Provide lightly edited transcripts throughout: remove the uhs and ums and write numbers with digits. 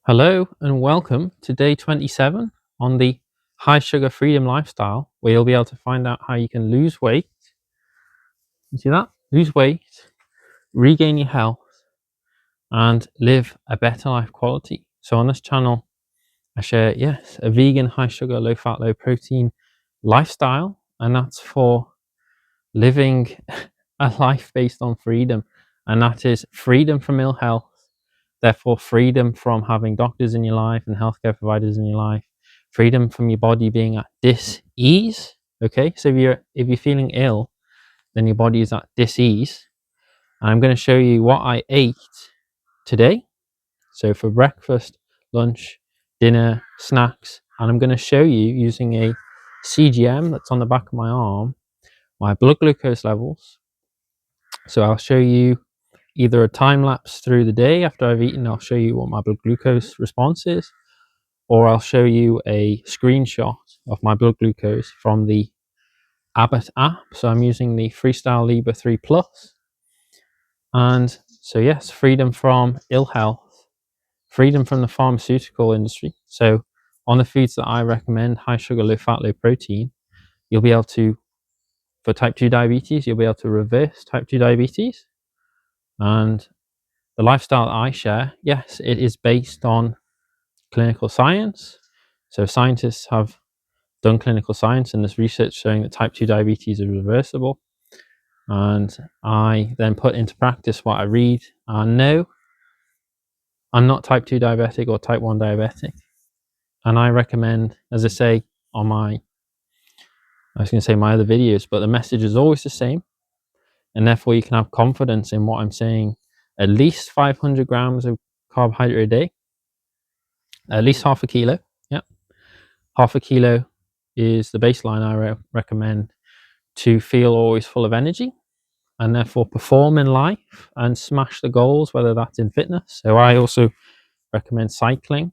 Hello and welcome to day 27 on the high sugar freedom lifestyle, where you'll be able to find out how you can lose weight. You see that? Lose weight, regain your health, and live a better life quality. So on this channel, I share, yes, a vegan, high sugar, low fat, low protein lifestyle, and that's for living a life based on freedom. And that is freedom from ill health, therefore freedom from having doctors in your life and healthcare providers in your life, freedom from your body being at dis-ease. Okay, so if you're feeling ill, then your body is at dis-ease. And I'm going to show you what I ate today. So for breakfast, lunch, dinner, snacks, and I'm going to show you using a CGM that's on the back of my arm, my blood glucose levels. So I'll show you either a time lapse through the day after I've eaten. I'll show you what my blood glucose response is, or I'll show you a screenshot of my blood glucose from the Abbott app. So I'm using the Freestyle Libre 3 Plus. And so yes, freedom from ill health, freedom from the pharmaceutical industry. So on the foods that I recommend, high sugar, low fat, low protein, you'll be able to, for type 2 diabetes, you'll be able to reverse type 2 diabetes. And the lifestyle that I share, yes, it is based on clinical science. So scientists have done clinical science, and there's research showing that type 2 diabetes is reversible. And I then put into practice what I read. And no, I'm not type 2 diabetic or type 1 diabetic. And I recommend, as I say on my other videos, but the message is always the same. And therefore you can have confidence in what I'm saying. At least 500 grams of carbohydrate a day, at least half a kilo. Yeah. Half a kilo is the baseline I recommend to feel always full of energy and therefore perform in life and smash the goals, whether that's in fitness. So I also recommend cycling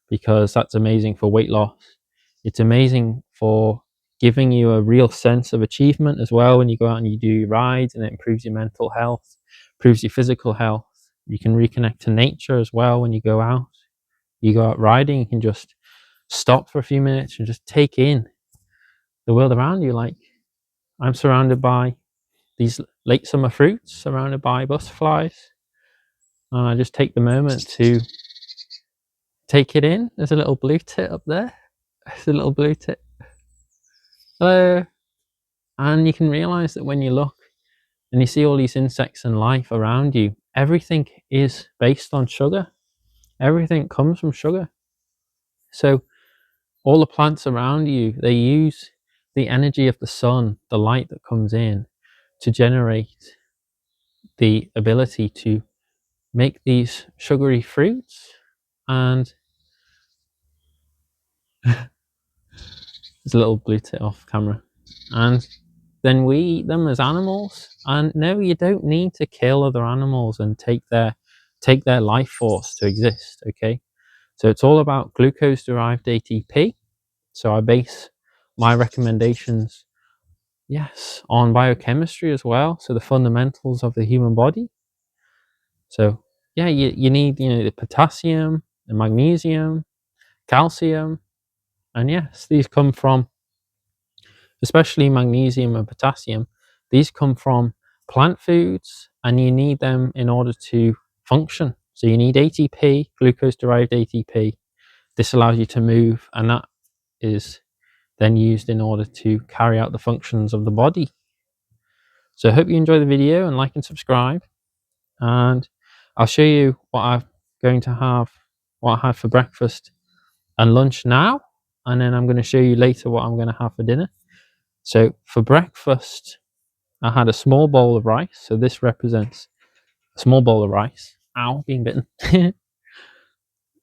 because that's amazing for weight loss. It's amazing for giving you a real sense of achievement as well when you go out and you do your rides, and it improves your mental health, improves your physical health. You can reconnect to nature as well when you go out. You go out riding, you can just stop for a few minutes and just take in the world around you. Like, I'm surrounded by these late summer fruits, surrounded by butterflies, and I just take the moment to take it in. There's a little blue tit up there. There's a little blue tit. Hello. And you can realize that when you look and you see all these insects and life around you, everything is based on sugar. Everything comes from sugar. So all the plants around you, they use the energy of the sun, the light that comes in, to generate the ability to make these sugary fruits. And there's a little blue tit off camera. And then we eat them as animals. And no, you don't need to kill other animals and take their life force to exist. Okay, so it's all about glucose derived ATP. So I base my recommendations, yes, on biochemistry as well. So the fundamentals of the human body. So yeah, you need, the potassium, the magnesium, calcium, and yes, these come from, especially magnesium and potassium, these come from plant foods, and you need them in order to function. So you need ATP, glucose derived ATP. This allows you to move, and that is then used in order to carry out the functions of the body. So I hope you enjoy the video and like and subscribe, and I'll show you what I had for breakfast and lunch now, and then I'm going to show you later what I'm going to have for dinner. So for breakfast, I had a small bowl of rice. So this represents a small bowl of rice. Ow, being bitten.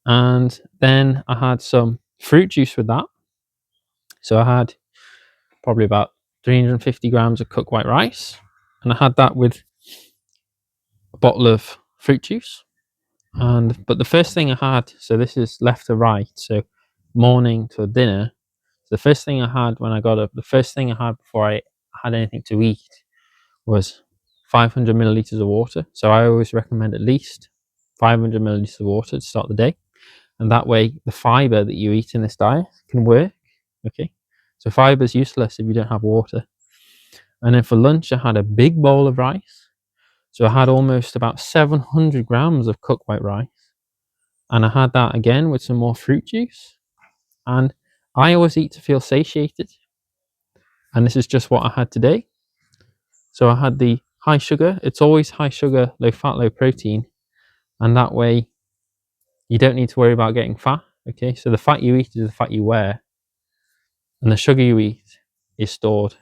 And then I had some fruit juice with that. So I had probably about 350 grams of cooked white rice, and I had that with a bottle of fruit juice. But the first thing I had, so this is left to right, so morning to dinner. The first thing I had when I got up, the first thing I had before I had anything to eat was 500 milliliters of water. So I always recommend at least 500 milliliters of water to start the day. and that way the fiber that you eat in this diet can work. Okay, so fiber is useless if you don't have water. And then for lunch, I had a big bowl of rice. So I had almost about 700 grams of cooked white rice. And I had that again with some more fruit juice. And I always eat to feel satiated. And this is just what I had today. So I had the high sugar. It's always high sugar, low fat, low protein. And that way you don't need to worry about getting fat. Okay, so the fat you eat is the fat you wear. And the sugar you eat is stored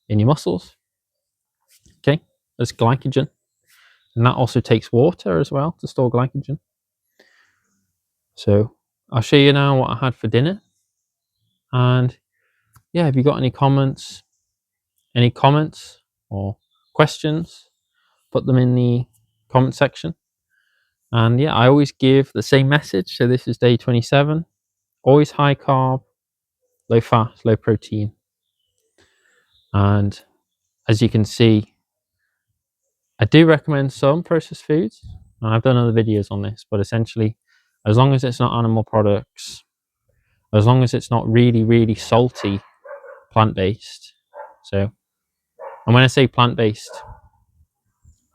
in your muscles. Okay, as glycogen. And that also takes water as well to store glycogen. So I'll show you now what I had for dinner. And yeah, if you got any comments or questions, put them in the comment section. And yeah, I always give the same message. So this is day 27. Always high carb, low fat, low protein. And as you can see, I do recommend some processed foods. And I've done other videos on this, but essentially, as long as it's not animal products, as long as it's not really, really salty, plant-based. So, and when I say plant-based,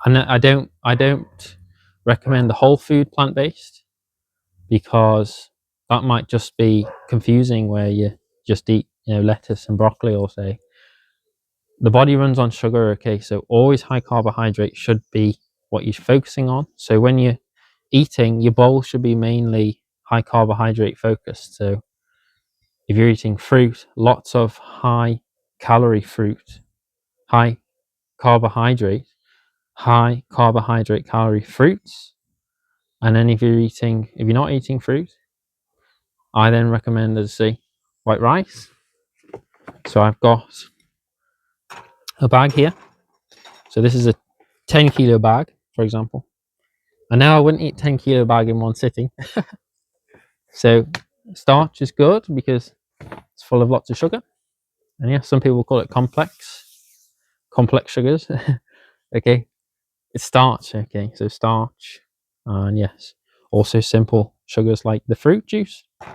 I don't recommend the whole food plant-based, because that might just be confusing, where you just eat, lettuce and broccoli or say. The body runs on sugar, okay, so always high carbohydrate should be what you're focusing on. So when you're eating, your bowl should be mainly high carbohydrate focused. So if you're eating fruit, lots of high calorie fruit, high carbohydrate calorie fruits. And then if you're not eating fruit, I then recommend, as I say, white rice. So I've got a bag here. So this is a 10 kilo bag, for example. And now I wouldn't eat 10 kilo bag in one sitting. So starch is good because it's full of lots of sugar. And yeah, some people call it complex sugars. Okay, it's starch. Okay, so starch, and yes, also simple sugars like the fruit juice. So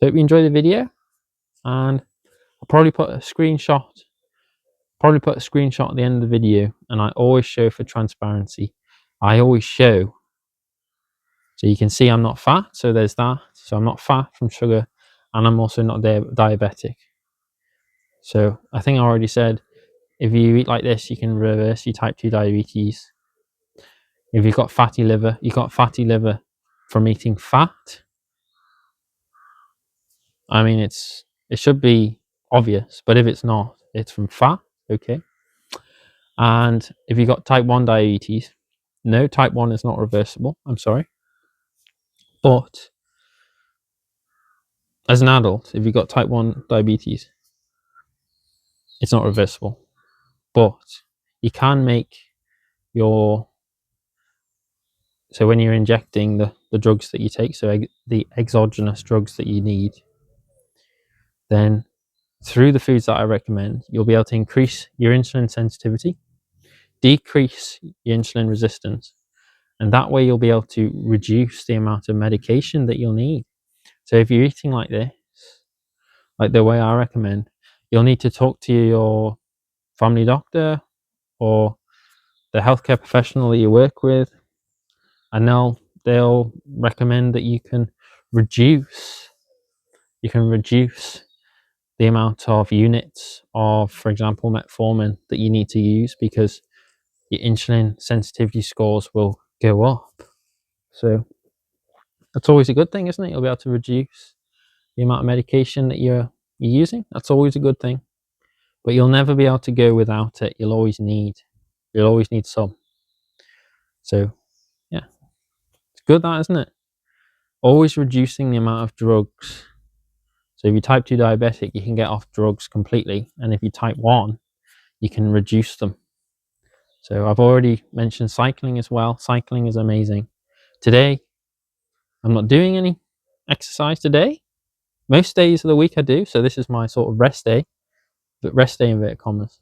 hope you enjoy the video, and I'll probably put a screenshot at the end of the video. And I always show, for transparency, I always show, so you can see I'm not fat. So there's that. So I'm not fat from sugar, and I'm also not diabetic. So I think I already said, if you eat like this, you can reverse your type 2 diabetes. If you've got fatty liver, from eating fat. I mean, it should be obvious, but if it's not, it's from fat, okay? And if you've got type 1 diabetes, no, type 1 is not reversible, I'm sorry. But as an adult, if you've got type 1 diabetes, it's not reversible. But you can make so when you're injecting the drugs that you take, so the exogenous drugs that you need, then through the foods that I recommend, you'll be able to increase your insulin sensitivity, decrease your insulin resistance, and that way you'll be able to reduce the amount of medication that you'll need. So if you're eating like this, like the way I recommend, you'll need to talk to your family doctor or the healthcare professional that you work with, and they'll recommend that you can reduce the amount of units of, for example, metformin that you need to use, because your insulin sensitivity scores will go up. So that's always a good thing, isn't it? You'll be able to reduce the amount of medication that you're using. That's always a good thing. But you'll never be able to go without it. You'll always need some. So yeah, it's good, that, isn't it? Always reducing the amount of drugs. So if you're type 2 diabetic, you can get off drugs completely. And if you're type 1, you can reduce them. So I've already mentioned cycling as well. Cycling is amazing. Today, I'm not doing any exercise today. Most days of the week I do. So this is my sort of rest day, but rest day in inverted commas.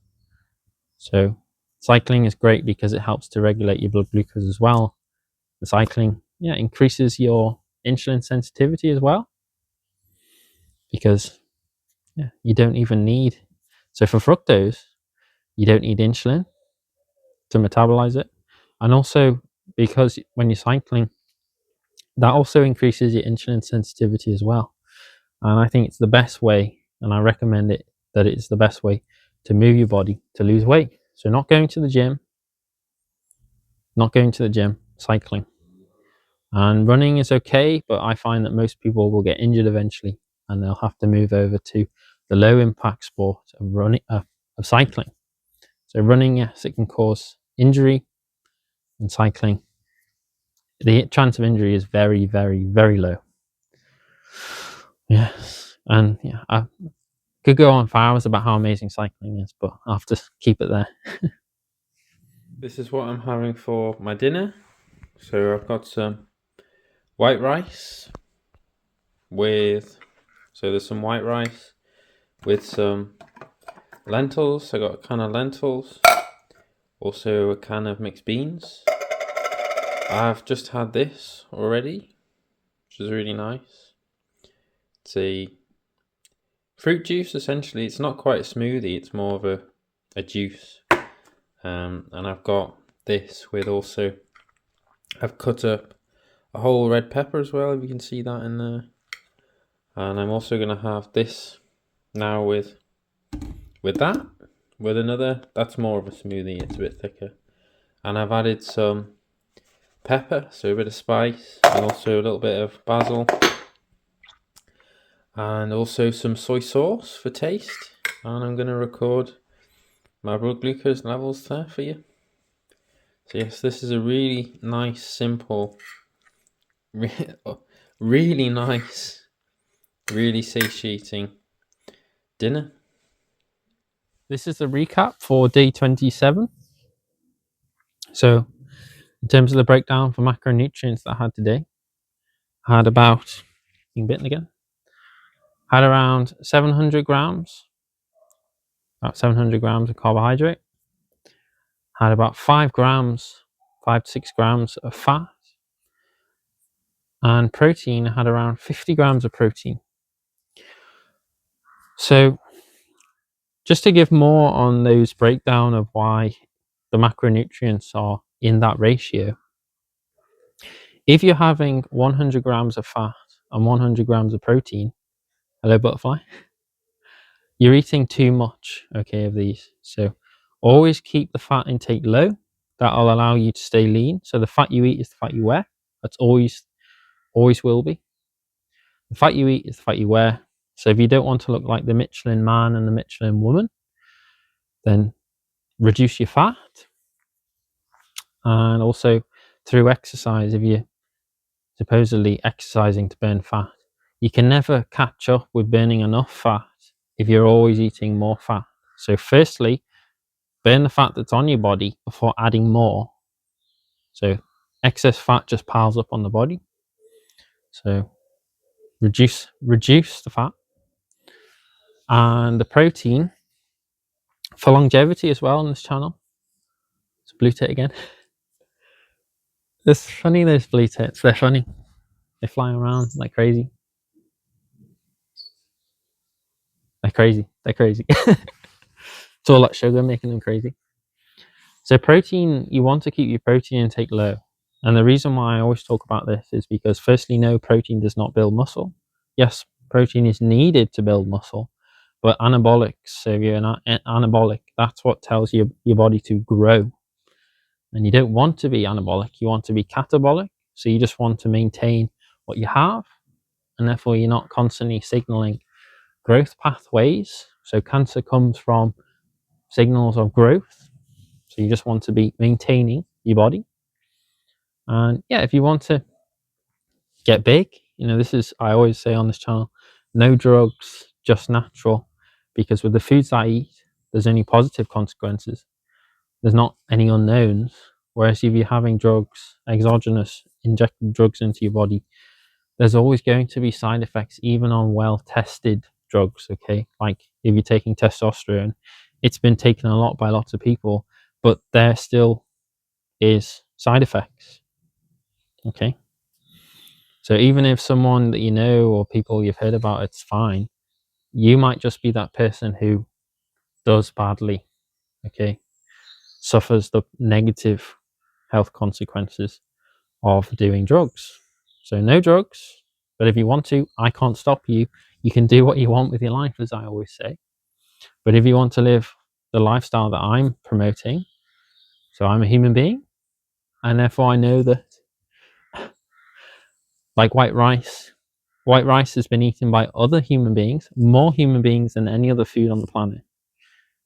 So cycling is great because it helps to regulate your blood glucose as well. The cycling, increases your insulin sensitivity as well, because you don't even need, so for fructose, you don't need insulin to metabolize it. And also because when you're cycling, that also increases your insulin sensitivity as well. And I think it's the best way, and I recommend it, that it's the best way to move your body to lose weight. So not going to the gym, cycling. And running is okay, but I find that most people will get injured eventually, and they'll have to move over to the low impact sport of running, of cycling. So running, yes, it can cause injury, and cycling, the chance of injury is very, very, very low. Yes, and I could go on for hours about how amazing cycling is, but I'll have to keep it there. This is what I'm having for my dinner. So I've got some white rice there's some white rice with some lentils. I got a can of lentils, also a can of mixed beans. I've just had this already, which is really nice. It's a fruit juice, essentially. It's not quite a smoothie, it's more of a juice. And I've got this with also, I've cut up a whole red pepper as well, if you can see that in there. And I'm also going to have this now with another, that's more of a smoothie, it's a bit thicker. And I've added some pepper, so a bit of spice, and also a little bit of basil. And also some soy sauce for taste. And I'm going to record my blood glucose levels there for you. So yes, this is a really nice, simple, really nice, really satiating dinner. This is the recap for day 27. So in terms of the breakdown for macronutrients that I had today, I had about, being bitten again, had around 700 grams of carbohydrate, had about 5 to 6 grams of fat, and protein, I had around 50 grams of protein. So just to give more on those breakdown of why the macronutrients are in that ratio, if you're having 100 grams of fat and 100 grams of protein, hello butterfly, you're eating too much, okay, of these. So always keep the fat intake low. That'll allow you to stay lean. So the fat you eat is the fat you wear. That's always will be. The fat you eat is the fat you wear. So if you don't want to look like the Michelin man and the Michelin woman, then reduce your fat. And also through exercise, if you're supposedly exercising to burn fat, you can never catch up with burning enough fat if you're always eating more fat. So firstly, burn the fat that's on your body before adding more. So excess fat just piles up on the body. So reduce the fat. And the protein for longevity as well on this channel. It's blue tit again. It's funny, those blue tits, they're funny. They fly around like crazy. They're crazy. It's all that sugar making them crazy. So protein, you want to keep your protein intake low. And the reason why I always talk about this is because firstly, no, protein does not build muscle. Yes, protein is needed to build muscle, but anabolics, so if you're anabolic, that's what tells your body to grow. And you don't want to be anabolic, you want to be catabolic. So you just want to maintain what you have, and therefore you're not constantly signaling growth pathways. So cancer comes from signals of growth. So you just want to be maintaining your body. And yeah, if you want to get big, this is, I always say on this channel, no drugs, just natural. Because with the foods I eat, there's only positive consequences. There's not any unknowns. Whereas if you're having drugs, exogenous, injected drugs into your body, there's always going to be side effects, even on well-tested drugs, okay? Like if you're taking testosterone, it's been taken a lot by lots of people, but there still is side effects, okay? So even if someone that you know or people you've heard about, it's fine, you might just be that person who does badly, okay, suffers the negative health consequences of doing drugs. So no drugs, but if you want to, I can't stop you. You can do what you want with your life, as I always say. But if you want to live the lifestyle that I'm promoting, so I'm a human being, and therefore I know that, like white rice has been eaten by other human beings, more human beings than any other food on the planet.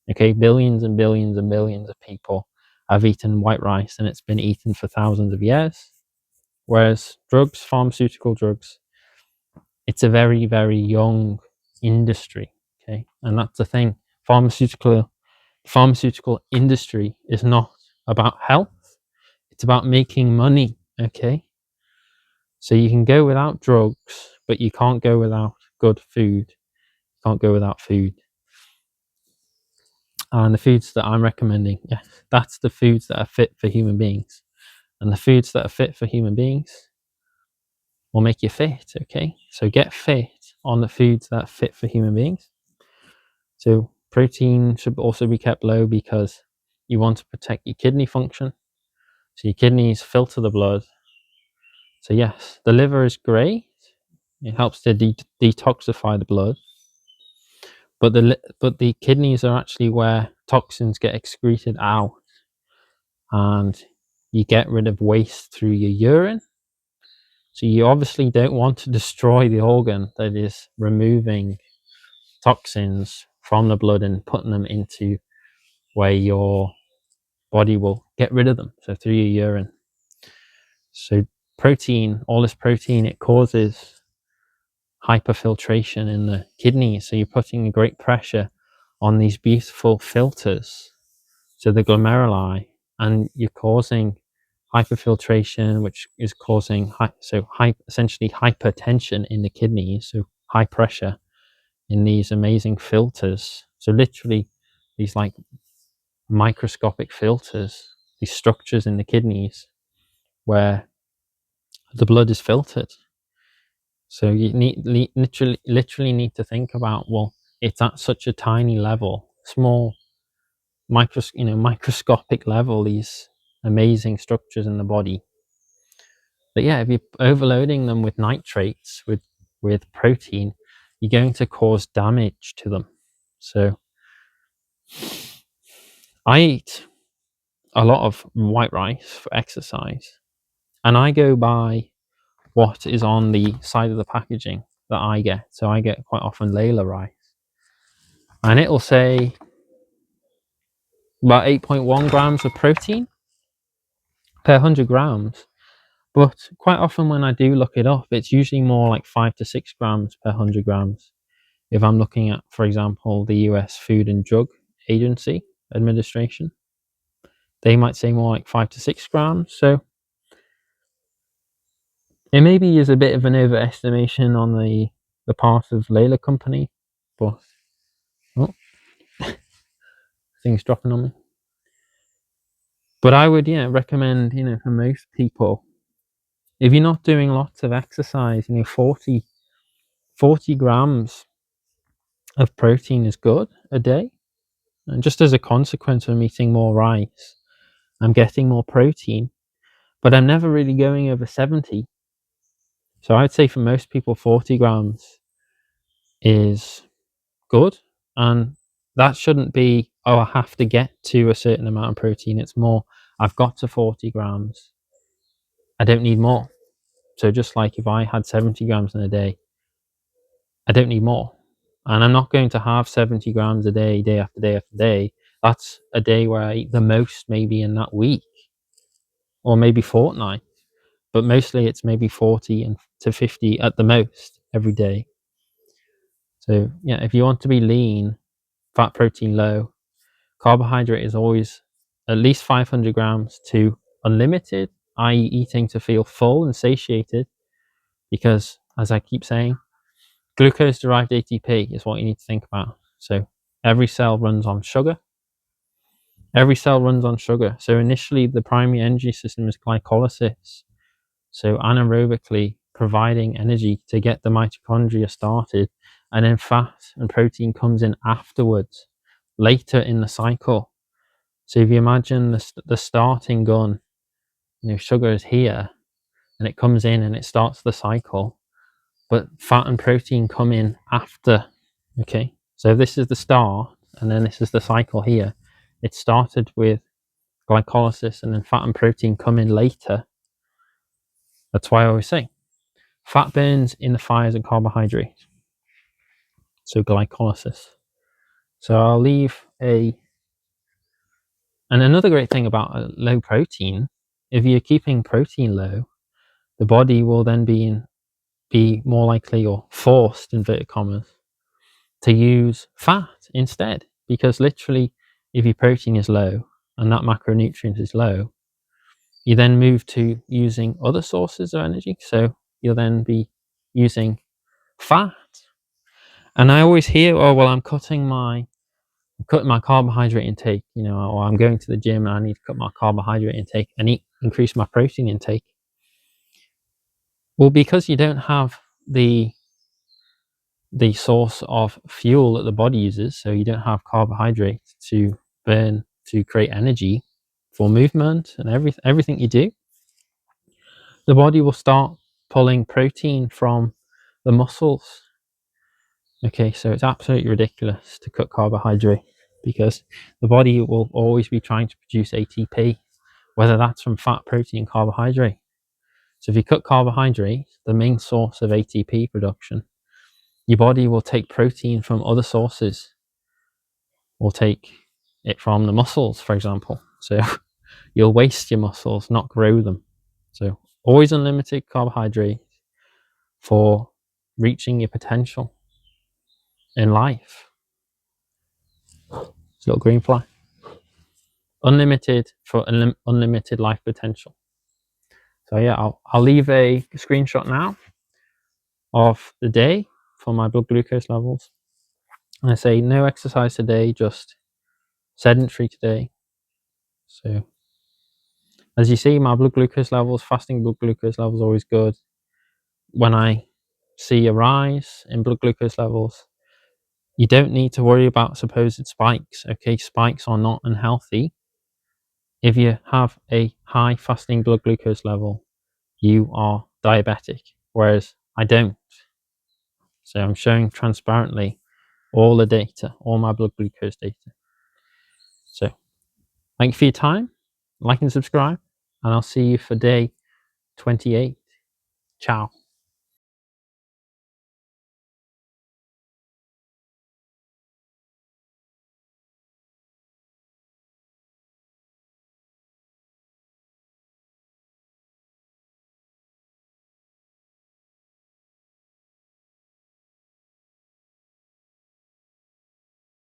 Okay, billions and billions and billions of people have eaten white rice, and it's been eaten for thousands of years. Whereas drugs, pharmaceutical drugs, it's a very, very young industry. Okay, and that's the thing. Pharmaceutical industry is not about health. It's about making money. Okay, so you can go without drugs, but you can't go without good food. You can't go without food. And the foods that I'm recommending, yeah, that's the foods that are fit for human beings. And the foods that are fit for human beings will make you fit, okay? So get fit on the foods that are fit for human beings. So protein should also be kept low because you want to protect your kidney function. So your kidneys filter the blood. So yes, the liver is great. It helps to detoxify the blood. But the kidneys are actually where toxins get excreted out, and you get rid of waste through your urine. So you obviously don't want to destroy the organ that is removing toxins from the blood and putting them into where your body will get rid of them, so through your urine. So protein, all this protein, it causes hyperfiltration in the kidneys. So you're putting a great pressure on these beautiful filters, so the glomeruli, and you're causing hyperfiltration, which is causing essentially hypertension in the kidneys, so high pressure in these amazing filters. So literally these like microscopic filters, these structures in the kidneys where the blood is filtered. So you literally need to think about, well, it's at such a tiny level, small microscopic level, these amazing structures in the body. But yeah, if you're overloading them with nitrates, with protein, you're going to cause damage to them. So I eat a lot of white rice for exercise, and I go by what is on the side of the packaging that I get. So I get quite often Layla rice, and it will say about 8.1 grams of protein per 100 grams. But quite often when I do look it up, it's usually more like 5 to 6 grams per 100 grams. If I'm looking at, for example, the US Food and Drug Agency Administration, they might say more like 5 to 6 grams. So it maybe is a bit of an overestimation on the part of Layla company, but things dropping on me. But I would, recommend, for most people, if you're not doing lots of exercise, 40 grams of protein is good a day. And just as a consequence of eating more rice, I'm getting more protein, but I'm never really going over 70. So I'd say for most people, 40 grams is good. And that shouldn't be, oh, I have to get to a certain amount of protein. It's more, I've got to 40 grams. I don't need more. So just like if I had 70 grams in a day, I don't need more. And I'm not going to have 70 grams a day, day after day after day. That's a day where I eat the most maybe in that week, or maybe fortnight. But mostly it's maybe 40 to 50 at the most every day. So yeah, if you want to be lean, fat, protein low, carbohydrate is always at least 500 grams to unlimited, i.e. eating to feel full and satiated, because as I keep saying, glucose derived ATP is what you need to think about. So every cell runs on sugar. So initially the primary energy system is glycolysis. So anaerobically, providing energy to get the mitochondria started, and then fat and protein comes in afterwards, later in the cycle. So if you imagine the starting gun, sugar is here, and it comes in and it starts the cycle, but fat and protein come in after. Okay, so this is the start, and then this is the cycle here. It started with glycolysis, and then fat and protein come in later. That's why I always say fat burns in the fires of carbohydrates, so glycolysis. So I'll leave and another great thing about low protein, if you're keeping protein low, the body will then be more likely, or forced, inverted commas, to use fat instead, because literally if your protein is low and that macronutrient is low, you then move to using other sources of energy. So you'll then be using fat. And I always hear, oh well, I'm cutting my carbohydrate intake, or I'm going to the gym and I need to cut my carbohydrate intake and increase my protein intake. Well, because you don't have the source of fuel that the body uses, so you don't have carbohydrates to burn to create energy for movement and everything you do, the body will start pulling protein from the muscles. Okay, so it's absolutely ridiculous to cut carbohydrate, because the body will always be trying to produce ATP, whether that's from fat, protein, carbohydrate. So if you cut carbohydrate, the main source of ATP production, your body will take protein from other sources. Will take it from the muscles, for example. So you'll waste your muscles, not grow them. So always unlimited carbohydrate for reaching your potential in life. It's a little green fly. Unlimited for unlimited life potential. So yeah, I'll leave a screenshot now of the day for my blood glucose levels. And I say no exercise today, just sedentary today. So as you see, my blood glucose levels, fasting blood glucose levels, always good. When I see a rise in blood glucose levels, you don't need to worry about supposed spikes. Okay, spikes are not unhealthy. If you have a high fasting blood glucose level, you are diabetic, whereas I don't. So I'm showing transparently all the data, all my blood glucose data. So thank you for your time. Like and subscribe, and I'll see you for day 28. Ciao.